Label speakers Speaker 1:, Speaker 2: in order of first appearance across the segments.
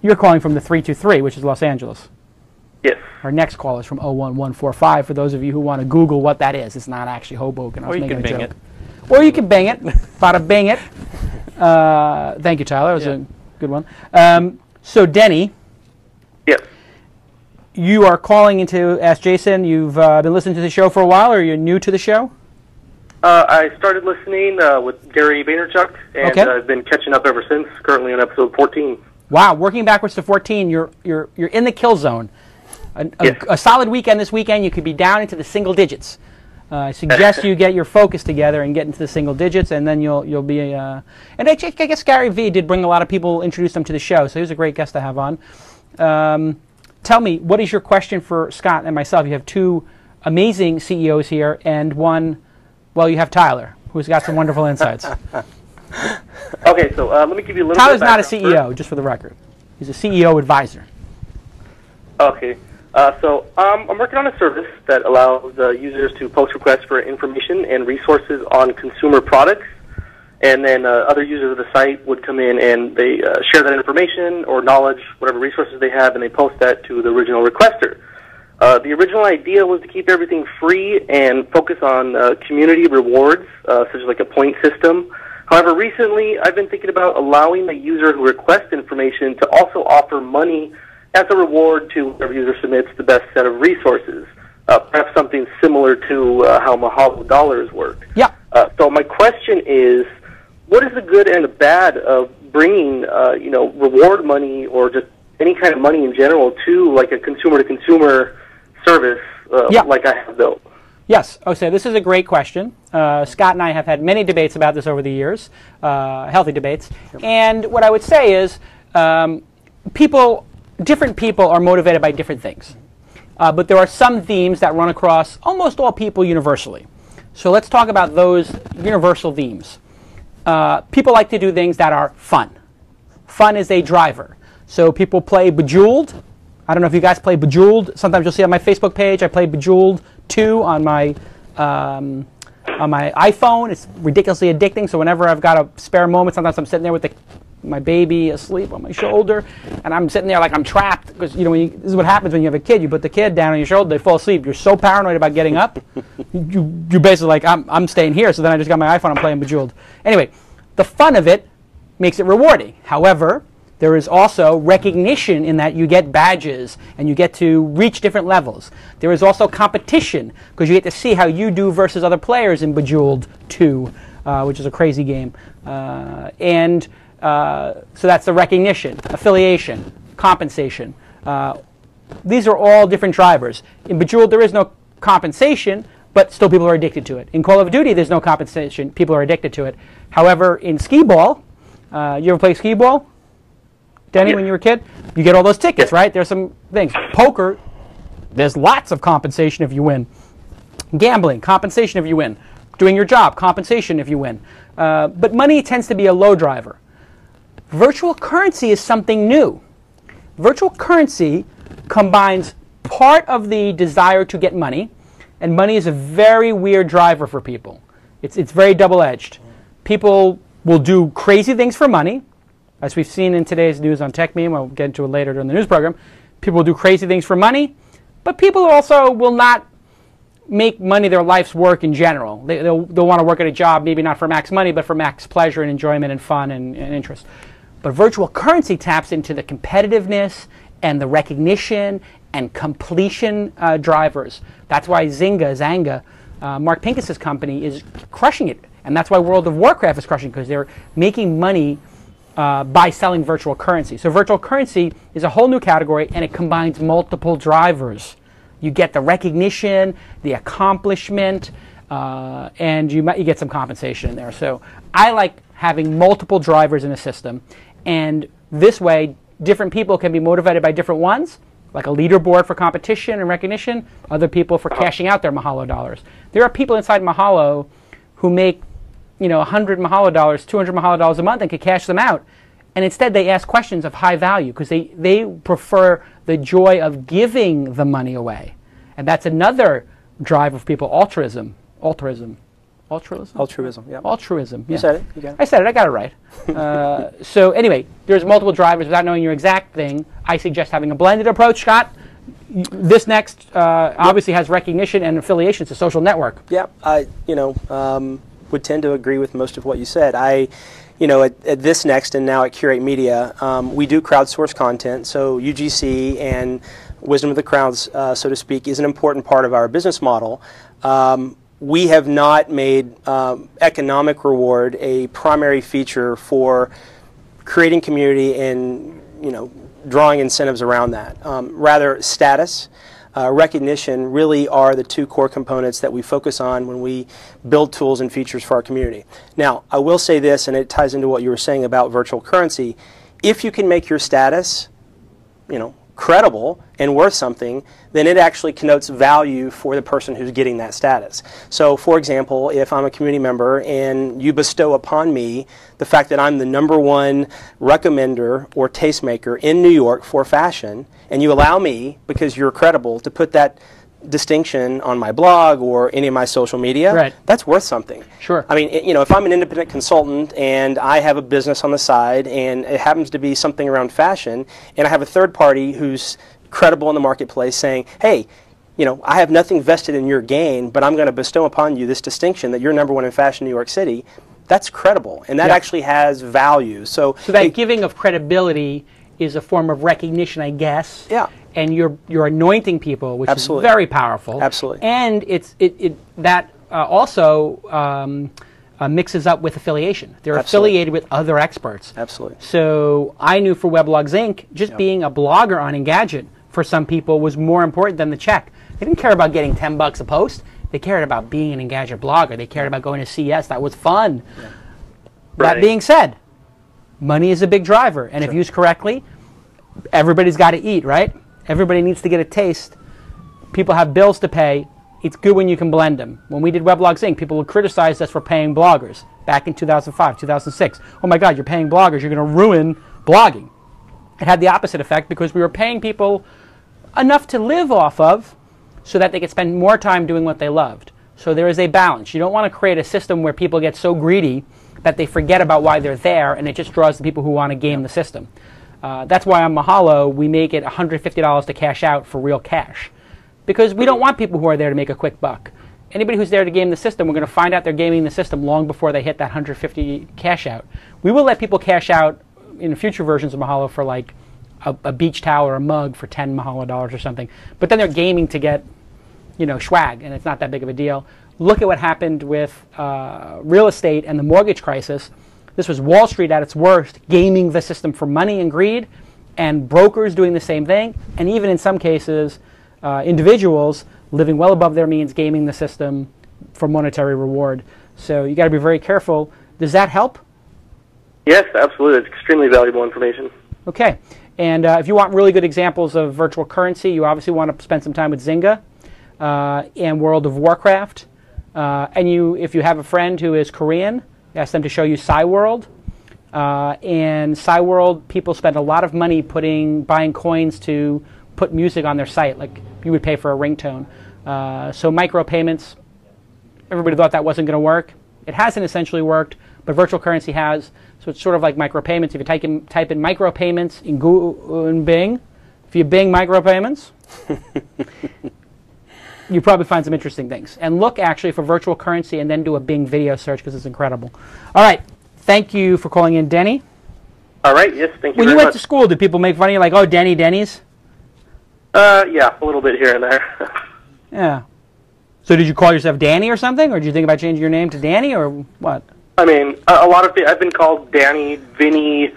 Speaker 1: You're calling from the 323, which is Los Angeles.
Speaker 2: Yes.
Speaker 1: Our next call is from 01145, for those of you who want to Google what that is. It's not actually Hoboken.
Speaker 3: Or you can bing it.
Speaker 1: Or you can bang it. Bada bang it. Thank you, Tyler. That was a good one. So, Denny.
Speaker 2: Yes.
Speaker 1: You are calling in to ask Jason. You've been listening to the show for a while, or you're new to the show?
Speaker 2: I started listening with Gary Vaynerchuk, and I've been catching up ever since. Currently on episode 14.
Speaker 1: Wow, working backwards to 14, you're in the kill zone. A solid weekend this weekend, you could be down into the single digits. I suggest you get your focus together and get into the single digits, and then you'll be and I guess Gary V did bring a lot of people, introduce them to the show, so he was a great guest to have on. Tell me, what is your question for Scott and myself? You have two amazing CEOs here, and one, well, you have Tyler, who's got some wonderful insights.
Speaker 2: Okay, so let me give you a little
Speaker 1: Tyler's
Speaker 2: bit of
Speaker 1: not a CEO, just for the record. He's a CEO advisor.
Speaker 2: Okay. So I'm working on a service that allows users to post requests for information and resources on consumer products, and then other users of the site would come in and they share that information or knowledge, whatever resources they have, and they post that to the original requester. The original idea was to keep everything free and focus on community rewards, such as like a point system. However, recently I've been thinking about allowing the user who requests information to also offer money as a reward to whoever user submits the best set of resources. Perhaps something similar to how Mahalo dollars work.
Speaker 1: Yeah.
Speaker 2: So my question is, what is the good and the bad of bringing, reward money or just any kind of money in general to like a consumer-to-consumer service like I have built?
Speaker 1: Yes. Okay, this is a great question. Scott and I have had many debates about this over the years, healthy debates. And what I would say is different people are motivated by different things. But there are some themes that run across almost all people universally. So let's talk about those universal themes. People like to do things that are fun. Fun is a driver. So people play Bejeweled. I don't know if you guys play Bejeweled. Sometimes you'll see on my Facebook page I play Bejeweled 2 on my iPhone. It's ridiculously addicting. So whenever I've got a spare moment, sometimes I'm sitting there with my baby asleep on my shoulder, and I'm sitting there like I'm trapped because this is what happens when you have a kid. You put the kid down on your shoulder, they fall asleep. You're so paranoid about getting up. You're basically like I'm staying here. So then I just got my iPhone. I'm playing Bejeweled. Anyway, the fun of it makes it rewarding. However, there is also recognition in that you get badges and you get to reach different levels. There is also competition because you get to see how you do versus other players in Bejeweled 2, which is a crazy game. So that's the recognition, affiliation, compensation. These are all different drivers. In Bejeweled, there is no compensation, but still people are addicted to it. In Call of Duty, there's no compensation. People are addicted to it. However, in Skee-Ball, you ever play Skee-Ball? Denny, when you were a kid? You get all those tickets, right? There's some things. Poker, there's lots of compensation if you win. Gambling, compensation if you win. Doing your job, compensation if you win. But money tends to be a low driver. Virtual currency is something new. Virtual currency combines part of the desire to get money, and money is a very weird driver for people. It's very double-edged. People will do crazy things for money, as we've seen in today's news on Tech Meme. I'll get into it later during the news program. People will do crazy things for money, but people also will not make money their life's work in general. They'll want to work at a job, maybe not for max money, but for max pleasure and enjoyment and fun and interest. But virtual currency taps into the competitiveness and the recognition and completion drivers. That's why Zynga, Mark Pincus's company, is crushing it. And that's why World of Warcraft is crushing it, because they're making money by selling virtual currency. So virtual currency is a whole new category, and it combines multiple drivers. You get the recognition, the accomplishment, and you get some compensation in there. So I like having multiple drivers in a system, and this way different people can be motivated by different ones, like a leaderboard for competition and recognition, other people for cashing out their Mahalo dollars. There are people inside Mahalo who make 100 Mahalo dollars, 200 Mahalo dollars a month and could cash them out. And instead they ask questions of high value because they prefer the joy of giving the money away. And that's another drive of people, altruism. Altruism?
Speaker 3: Altruism, yeah.
Speaker 1: Altruism, yeah.
Speaker 3: You said it. You got it.
Speaker 1: I said it. I got it right. So anyway, there's multiple drivers. Without knowing your exact thing, I suggest having a blended approach, Scott. This Next obviously has recognition and affiliation. It's a social network.
Speaker 3: Yeah, I would tend to agree with most of what you said. At This Next and now at Curate Media, we do crowdsource content. So UGC and Wisdom of the Crowds, so to speak, is an important part of our business model. We have not made economic reward a primary feature for creating community and drawing incentives around that. Rather, status, recognition really are the two core components that we focus on when we build tools and features for our community. Now, I will say this, and it ties into what you were saying about virtual currency. If you can make your status, credible and worth something, then it actually connotes value for the person who's getting that status. So, for example, if I'm a community member and you bestow upon me the fact that I'm the #1 recommender or tastemaker in New York for fashion, and you allow me, because you're credible, to put that distinction on my blog or any of my social media,
Speaker 1: right,
Speaker 3: that's worth something.
Speaker 1: Sure.
Speaker 3: I mean, if I'm an independent consultant and I have a business on the side and it happens to be something around fashion, and I have a third party who's credible in the marketplace saying, hey, I have nothing vested in your gain, but I'm going to bestow upon you this distinction that you're #1 in fashion in New York City, that's credible, and that actually has value. So
Speaker 1: that giving of credibility is a form of recognition, I guess.
Speaker 3: Yeah.
Speaker 1: And you're anointing people, which
Speaker 3: Absolutely.
Speaker 1: is very powerful.
Speaker 3: Absolutely.
Speaker 1: And that also mixes up with affiliation. They're
Speaker 3: Absolutely.
Speaker 1: affiliated with other experts.
Speaker 3: Absolutely.
Speaker 1: So I knew for Weblogs Inc., just being a blogger on Engadget for some people was more important than the check. They didn't care about getting $10 a post. They cared about being an Engadget blogger. They cared about going to CES. That was fun. Yeah.
Speaker 2: Right.
Speaker 1: That being said, money is a big driver, and if used correctly, everybody's got to eat, right? Everybody needs to get a taste. People have bills to pay. It's good when you can blend them. When we did Weblogs Inc., people would criticize us for paying bloggers back in 2005, 2006. Oh my God, you're paying bloggers. You're going to ruin blogging. It had the opposite effect because we were paying people enough to live off of so that they could spend more time doing what they loved. So there is a balance. You don't want to create a system where people get so greedy that they forget about why they're there, and it just draws the people who want to game the system. That's why on Mahalo, we make it $150 to cash out for real cash. Because we don't want people who are there to make a quick buck. Anybody who's there to game the system, we're going to find out they're gaming the system long before they hit that $150 cash out. We will let people cash out in future versions of Mahalo for like a beach towel or a mug for $10 Mahalo dollars or something. But then they're gaming to get, swag, and it's not that big of a deal. Look at what happened with real estate and the mortgage crisis. This was Wall Street at its worst, gaming the system for money and greed, and brokers doing the same thing, and even in some cases, individuals living well above their means, gaming the system for monetary reward. So you got to be very careful. Does that help?
Speaker 2: Yes, absolutely. It's extremely valuable information. Okay.
Speaker 1: And if you want really good examples of virtual currency, you obviously want to spend some time with Zynga and World of Warcraft. And if you have a friend who is Korean, ask them to show you Cyworld. And Cyworld, people spend a lot of money buying coins to put music on their site, like you would pay for a ringtone. So micropayments, everybody thought that wasn't going to work. It hasn't essentially worked, but virtual currency has. So it's sort of like micropayments. If you type in micropayments in Google and Bing, if you Bing micropayments, you probably find some interesting things. And look actually for virtual currency and then do a Bing video search because it's incredible. All right. Thank you for calling in, Denny.
Speaker 2: All right. Yes, thank you
Speaker 1: When
Speaker 2: very
Speaker 1: you went
Speaker 2: much.
Speaker 1: to school, did people make fun of you like, oh, Denny's?
Speaker 2: Yeah, a little bit here and there.
Speaker 1: Yeah. So did you call yourself Danny or something? Or did you think about changing your name to Danny or what?
Speaker 2: I mean, a lot of I've been called Danny, Vinny,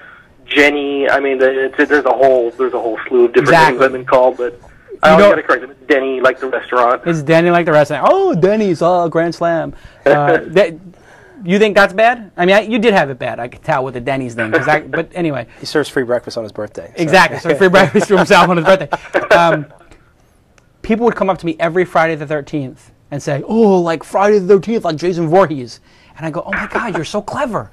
Speaker 2: Jenny. I mean, there's a whole slew of different things I've been called, but I always got to correct them. It's Denny, like the restaurant.
Speaker 1: It's Denny like the restaurant. Oh, Denny's, Grand Slam. You think that's bad? I mean, you did have it bad. I could tell with the Denny's thing. But anyway.
Speaker 3: He serves free breakfast on his birthday. So.
Speaker 1: Exactly. So free breakfast to himself on his birthday. People would come up to me every Friday the 13th and say, oh, like Friday the 13th, like Jason Voorhees. And I go, oh, my God, you're so clever.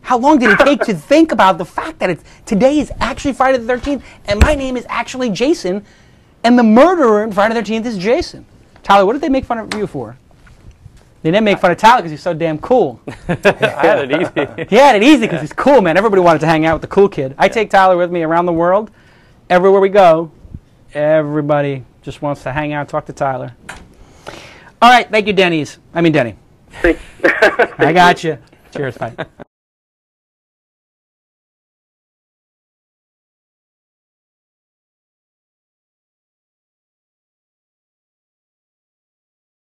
Speaker 1: How long did it take to think about the fact that today is actually Friday the 13th and my name is actually Jason and the murderer in Friday the 13th is Jason? Tyler, what did they make fun of you for? They didn't make fun of Tyler because he's so damn cool.
Speaker 4: I had it easy.
Speaker 1: He had it easy because he's cool, man. Everybody wanted to hang out with the cool kid. I take Tyler with me around the world. Everywhere we go, everybody just wants to hang out and talk to Tyler. All right, thank you, Denny.
Speaker 2: Thank
Speaker 1: I got you. Cheers, bye.